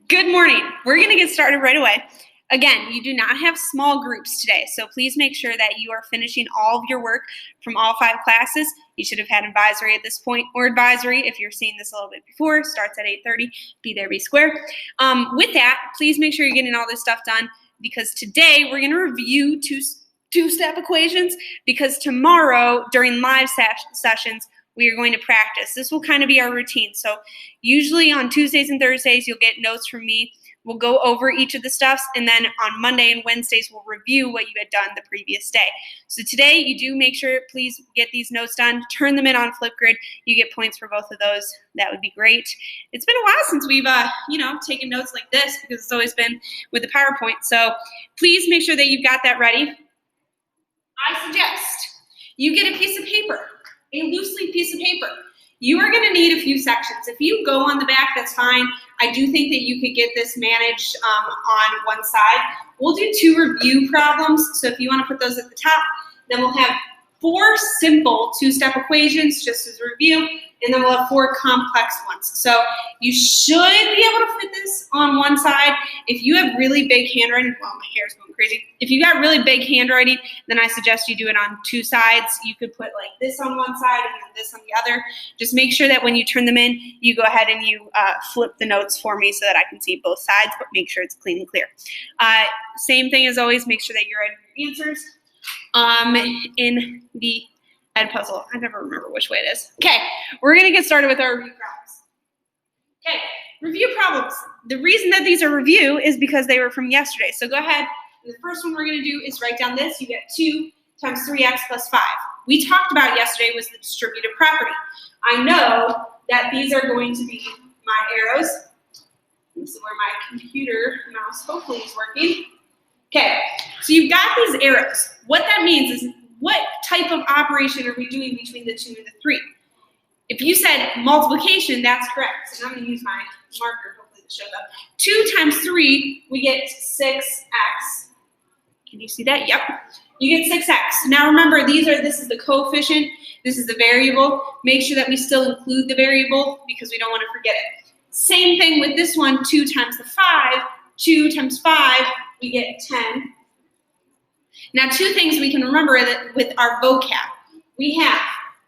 Good morning. We're going to get started right away. Again, you do not have small groups today, so please make sure that you are finishing all of your work from all 5 classes. You should have had advisory at this point, or advisory if you're seeing this a little bit before. Starts at 8:30. Be there, be square. With that, please make sure you're getting all this stuff done, because today we're going to review two-step equations, because tomorrow during live sessions, we are going to practice. This will kind of be our routine. So usually on Tuesdays and Thursdays, you'll get notes from me. We'll go over each of the stuffs, and then on Monday and Wednesdays, we'll review what you had done the previous day. So today, you do make sure, please get these notes done, turn them in on Flipgrid. You get points for both of those. That would be great. It's been a while since we've, taken notes like this, because it's always been with the PowerPoint. So please make sure that you've got that ready. I suggest you get a piece of paper, a loose leaf piece of paper. You are going to need a few sections. If you go on the back, that's fine. I do think that you could get this managed on one side. We'll do 2 review problems, so if you want to put those at the top, then we'll have 4 simple 2-step equations just as a review, and then we'll have 4 complex ones. So you should be able to fit this on one side. If you have really big handwriting, well, my hair's going crazy. If you got really big handwriting, then I suggest you do it on 2 sides. You could put like this on one side and then this on the other. Just make sure that when you turn them in, you go ahead and you flip the notes for me so that I can see both sides, but make sure it's clean and clear. Same thing as always, make sure that you're writing your answers in the Edpuzzle. I never remember which way it is. Okay, we're going to get started with our review problems. Okay, review problems. The reason that these are review is because they were from yesterday. So go ahead. The first one we're going to do is write down this. You get 2 times 3x plus 5. We talked about yesterday was the distributive property. I know that these are going to be my arrows. This is where my computer mouse hopefully is working. Okay, so you've got these arrows. What that means is what type of operation are we doing between the 2 and the 3? If you said multiplication, that's correct. So I'm going to use my marker, hopefully it shows up. 2 times 3, we get 6x. Can you see that? Yep. You get 6x. Now remember, this is the coefficient, this is the variable. Make sure that we still include the variable because we don't want to forget it. Same thing with this one, 2 times the 5. 2 times 5, we get 10. Now 2 things we can remember that with our vocab. We have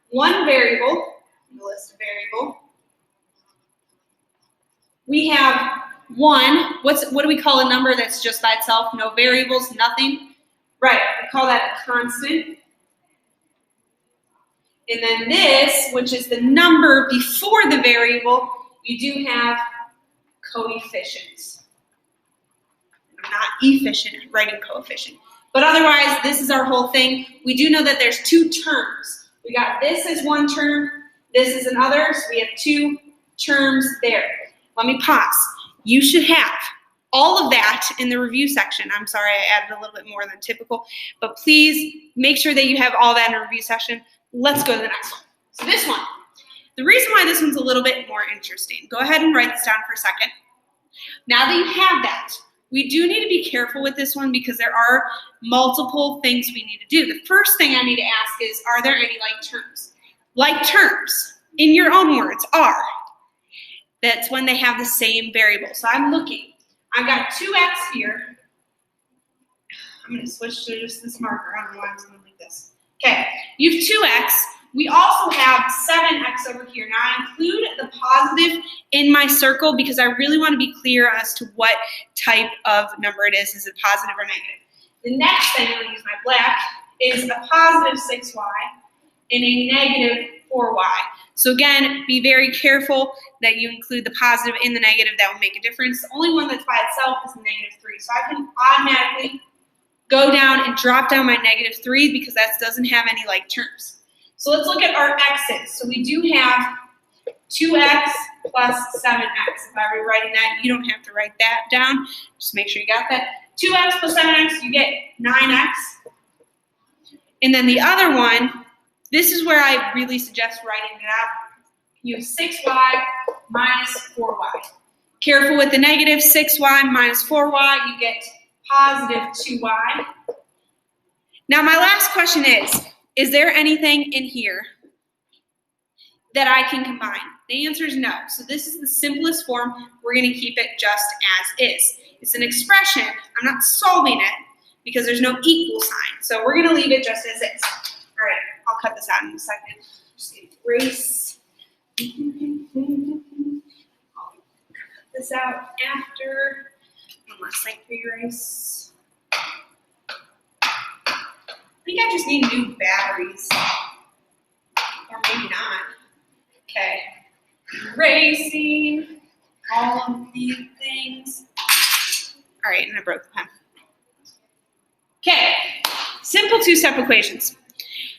one variable, the list of variable. We have 1, what do we call a number that's just by itself? No variables, nothing? Right, we call that a constant. And then this, which is the number before the variable, you do have coefficients. I'm not efficient at writing coefficient. But otherwise, this is our whole thing. We do know that there's 2 terms. We got this as one term, this is another, so we have 2 terms there. Let me pause. You should have all of that in the review section. I'm sorry I added a little bit more than typical, but please make sure that you have all that in the review section. Let's go to the next one. So this one, the reason why this one's a little bit more interesting, go ahead and write this down for a second. Now that you have that, we do need to be careful with this one because there are multiple things we need to do. The first thing I need to ask is, are there any like terms? Like terms, in your own words, are. That's when they have the same variable. So I'm looking. I've got 2x here. I'm going to switch to just this marker. I don't know why I'm going to like this. Okay, you have 2x. We also have 7x over here. Now I include the positive in my circle because I really want to be clear as to what type of number it is. Is it positive or negative? The next thing, I'm going to use my black, is a positive 6y and a negative 4y. So again, be very careful that you include the positive in the negative. That will make a difference. The only one that's by itself is the negative 3. So I can automatically go down and drop down my negative 3 because that doesn't have any like terms. So let's look at our x's. So we do have 2x plus 7x. If I were writing that, you don't have to write that down. Just make sure you got that. 2x plus 7x, you get 9x. And then the other one, this is where I really suggest writing it out. You have 6y minus 4y. Careful with the negative, 6y minus 4y, you get positive 2y. Now my last question is there anything in here that I can combine? The answer is no. So this is the simplest form. We're going to keep it just as is. It's an expression. I'm not solving it because there's no equal sign. So we're going to leave it just as is. All right, I'll cut this out in a second. Just going to erase. I'll cut this out after. One last thing for erase. I think I just need new batteries. Or maybe not. Okay. Erasing all of these things. All right, and I broke the pen. Okay, simple two-step equations.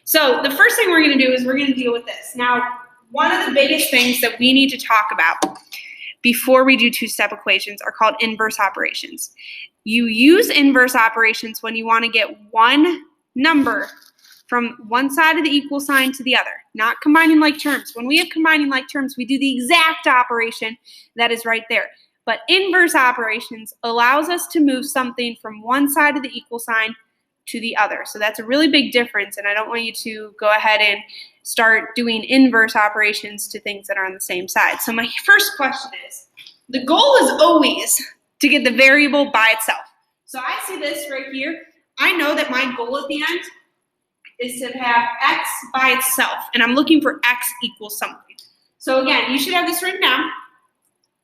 So the first thing we're going to do is we're going to deal with this. Now, one of the biggest things that we need to talk about before we do two-step equations are called inverse operations. You use inverse operations when you want to get one number from one side of the equal sign to the other, not combining like terms. When we have combining like terms, we do the exact operation that is right there. But inverse operations allows us to move something from one side of the equal sign to the other. So that's a really big difference, and I don't want you to go ahead and start doing inverse operations to things that are on the same side. So my first question is, the goal is always to get the variable by itself. So I see this right here. I know that my goal at the end is to have x by itself, and I'm looking for x equals something. So again, you should have this written down.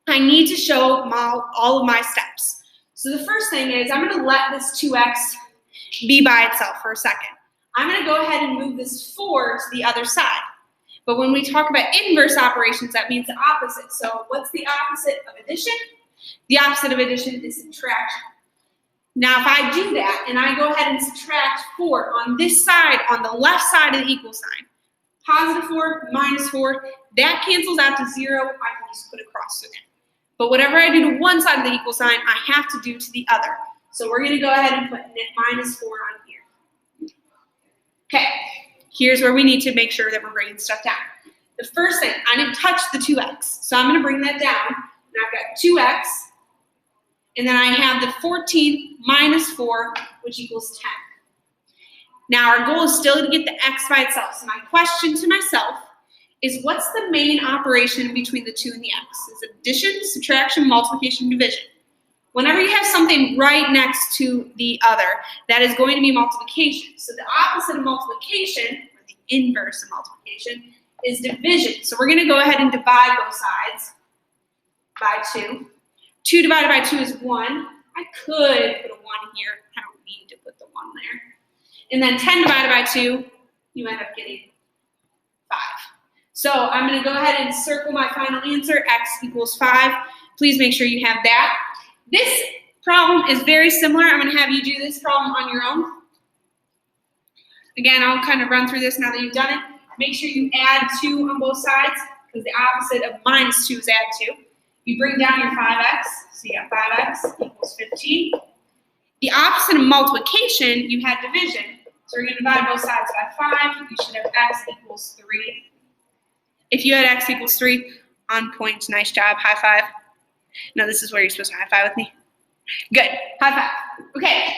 I need to show all of my steps. So the first thing is I'm going to let this 2x be by itself for a second. I'm going to go ahead and move this 4 to the other side. But when we talk about inverse operations, that means the opposite. So what's the opposite of addition? The opposite of addition is subtraction. Now, if I do that and I go ahead and subtract 4 on this side, on the left side of the equal sign, positive 4, minus 4, that cancels out to 0. I can just put a cross through there. But whatever I do to one side of the equal sign, I have to do to the other. So we're going to go ahead and put minus 4 on here. Okay, here's where we need to make sure that we're bringing stuff down. The first thing, I didn't touch the 2x, so I'm going to bring that down. And I've got 2x. And then I have the 14 minus 4, which equals 10. Now, our goal is still to get the x by itself. So my question to myself is, what's the main operation between the 2 and the x? Is it addition, subtraction, multiplication, division? Whenever you have something right next to the other, that is going to be multiplication. So the opposite of multiplication, or the inverse of multiplication, is division. So we're going to go ahead and divide both sides by 2. 2 divided by 2 is 1. I could put a 1 here. I don't need to put the 1 there. And then 10 divided by 2, you end up getting 5. So I'm going to go ahead and circle my final answer, x equals 5. Please make sure you have that. This problem is very similar. I'm going to have you do this problem on your own. Again, I'll kind of run through this now that you've done it. Make sure you add 2 on both sides, because the opposite of minus 2 is add 2. You bring down your 5x, so you got 5x equals 15. The opposite of multiplication, you had division. So we're going to divide both sides by 5. You should have x equals 3. If you had x equals 3, on point, nice job, high five. No, this is where you're supposed to high five with me. Good, high five. Okay,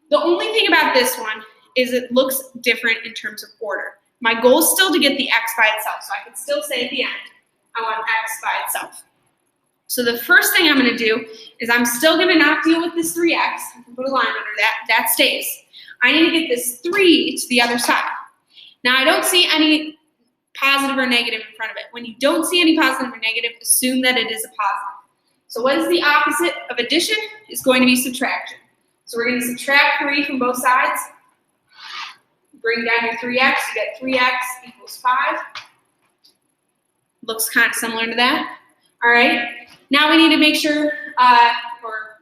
the only thing about this one is it looks different in terms of order. My goal is still to get the x by itself, so I can still say at the end, I want x by itself. So the first thing I'm going to do is I'm still going to not deal with this 3x. I can put a line under that. That stays. I need to get this 3 to the other side. Now, I don't see any positive or negative in front of it. When you don't see any positive or negative, assume that it is a positive. So what is the opposite of addition? It's going to be subtraction. So we're going to subtract 3 from both sides. Bring down your 3x. You get 3x equals 5. Looks kind of similar to that. All right. Now we need to make sure, or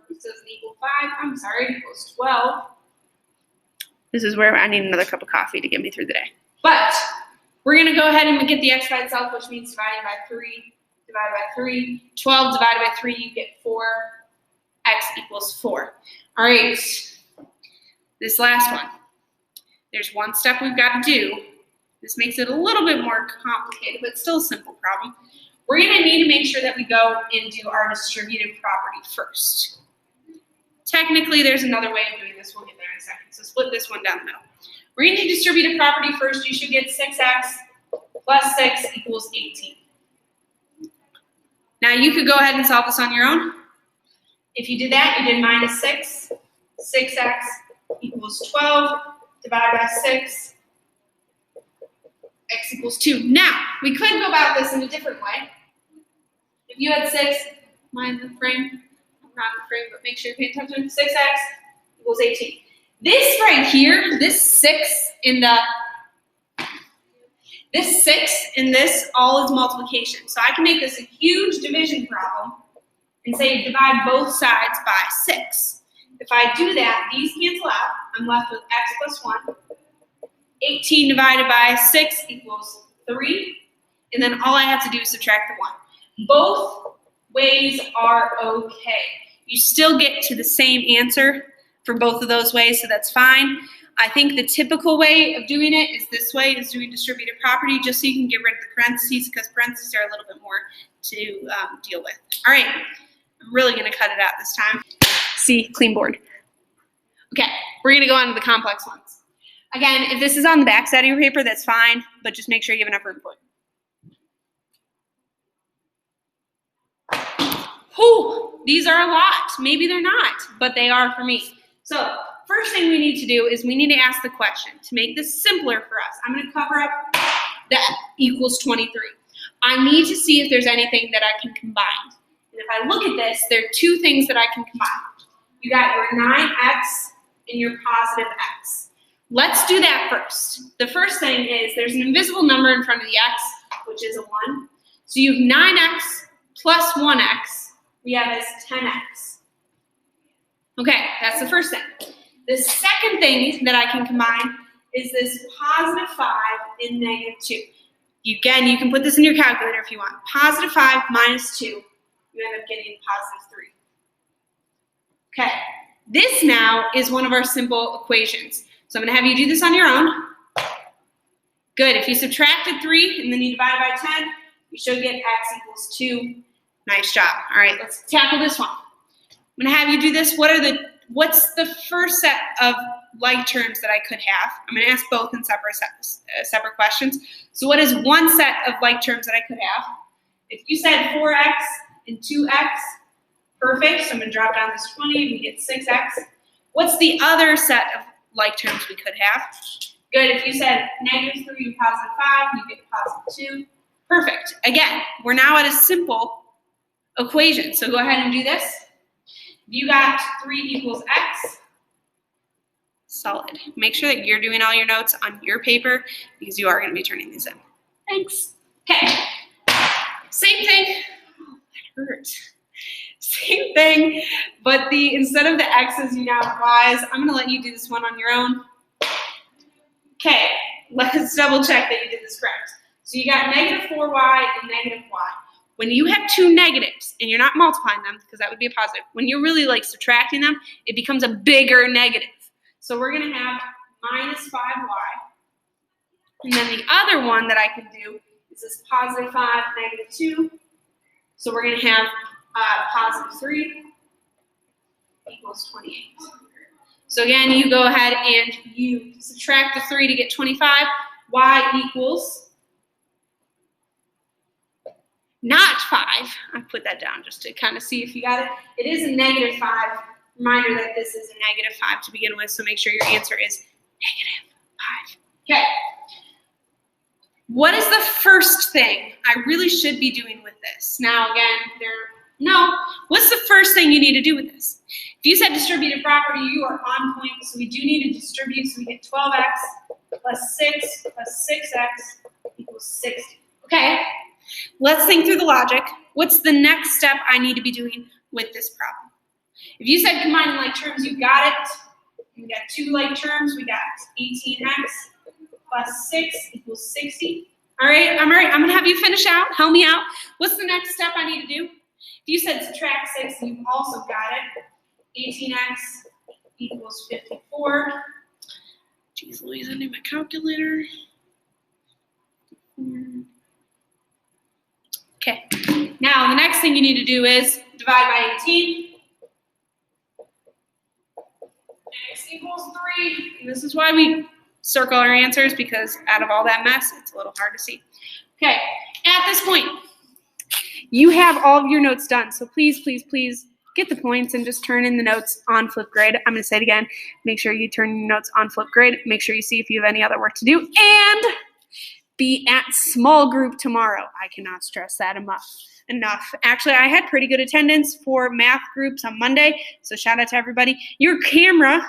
it says equal 5. I'm sorry, equals 12. This is where I need another cup of coffee to get me through the day. But we're going to go ahead and get the x by itself, which means dividing by 3, divided by 3. 12 divided by 3, you get 4. X equals 4. All right. This last one. There's one step we've got to do. This makes it a little bit more complicated, but still a simple problem. We're going to need to make sure that we go and do our distributive property first. Technically, there's another way of doing this. We'll get there in a second. So split this one down the middle. We're going to do distributive property first. You should get 6x plus 6 equals 18. Now you could go ahead and solve this on your own. If you did that, you did minus 6. 6x equals 12. Divide by 6. X equals 2. Now, we could go about this in a different way. If you had 6, mind the frame, not the frame, but make sure you're paying attention. 6x equals 18. This right here, this 6 in this all is multiplication. So I can make this a huge division problem and say divide both sides by 6. If I do that, these cancel out. I'm left with x plus 1. 18 divided by 6 equals 3. And then all I have to do is subtract the 1. Both ways are okay. You still get to the same answer for both of those ways, so that's fine. I think the typical way of doing it is this way, is doing distributive property, just so you can get rid of the parentheses, because parentheses are a little bit more to deal with. All right, I'm really going to cut it out this time. See, clean board. Okay, we're going to go on to the complex ones. Again, if this is on the back side of your paper, that's fine, but just make sure you have enough room for it. Whew, these are a lot. Maybe they're not, but they are for me. So first thing we need to do is we need to ask the question. To make this simpler for us, I'm going to cover up that equals 23. I need to see if there's anything that I can combine. And if I look at this, there are two things that I can combine. You got your 9x and your positive x. Let's do that first. The first thing is there's an invisible number in front of the x, which is a 1. So you have 9x plus 1x. We have as 10x. Okay, that's the first thing. The second thing that I can combine is this positive 5 and negative 2. Again, you can put this in your calculator if you want. Positive 5 minus 2, you end up getting positive 3. Okay, this now is one of our simple equations. So I'm going to have you do this on your own. Good, if you subtracted 3 and then you divide by 10, you should get x equals 2. Nice job. All right, let's tackle this one. I'm going to have you do this. What's the first set of like terms that I could have? I'm going to ask both in separate questions. So what is one set of like terms that I could have? If you said 4x and 2x, perfect. So I'm going to drop down this 20 and we get 6x. What's the other set of like terms we could have? Good. If you said negative 3 and positive 5, you get positive 2. Perfect. Again, we're now at a simple equation. So go ahead and do this. You got 3 equals x. Solid. Make sure that you're doing all your notes on your paper because you are going to be turning these in. Thanks. Okay. Same thing. Oh, that hurt. Same thing, but instead of the x's, you now have y's. I'm going to let you do this one on your own. Okay. Let's double check that you did this correct. So you got negative 4y and negative y. When you have two negatives and you're not multiplying them, because that would be a positive, when you're really like subtracting them, it becomes a bigger negative. So we're going to have minus 5y. And then the other one that I can do is this positive 5, negative 2. So we're going to have positive 3 equals 28. So again, you go ahead and you subtract the 3 to get 25. Y equals not 5. I put that down just to kind of see if you got it. It is a negative 5. Reminder that this is a negative 5 to begin with, so make sure your answer is negative 5. Okay. What is the first thing I really should be doing with this? Now, again, what's the first thing you need to do with this? If you said distributive property, you are on point, so we do need to distribute, so we get 12x plus 6 plus 6x equals 60. Okay. Let's think through the logic. What's the next step I need to be doing with this problem? If you said combining like terms, you got it. We got two like terms. We got 18x plus 6 equals 60. All right, I'm going to have you finish out. Help me out. What's the next step I need to do? If you said subtract 6, you've also got it. 18x equals 54. Jeez Louise, I need my calculator. Okay, now the next thing you need to do is divide by 18. X equals 3. And this is why we circle our answers, because out of all that mess, it's a little hard to see. Okay, at this point, You have all of your notes done, so please, please, please get the points and just turn in the notes on Flipgrid. I'm going to say it again. Make sure you turn your notes on Flipgrid. Make sure you see if you have any other work to do. And be at small group tomorrow. I cannot stress that enough. Actually, I had pretty good attendance for math groups on Monday, so shout out to everybody. Your camera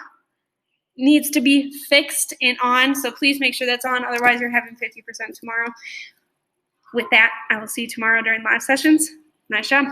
needs to be fixed and on, so please make sure that's on. Otherwise, you're having 50% tomorrow. With that, I will see you tomorrow during live sessions. Nice job.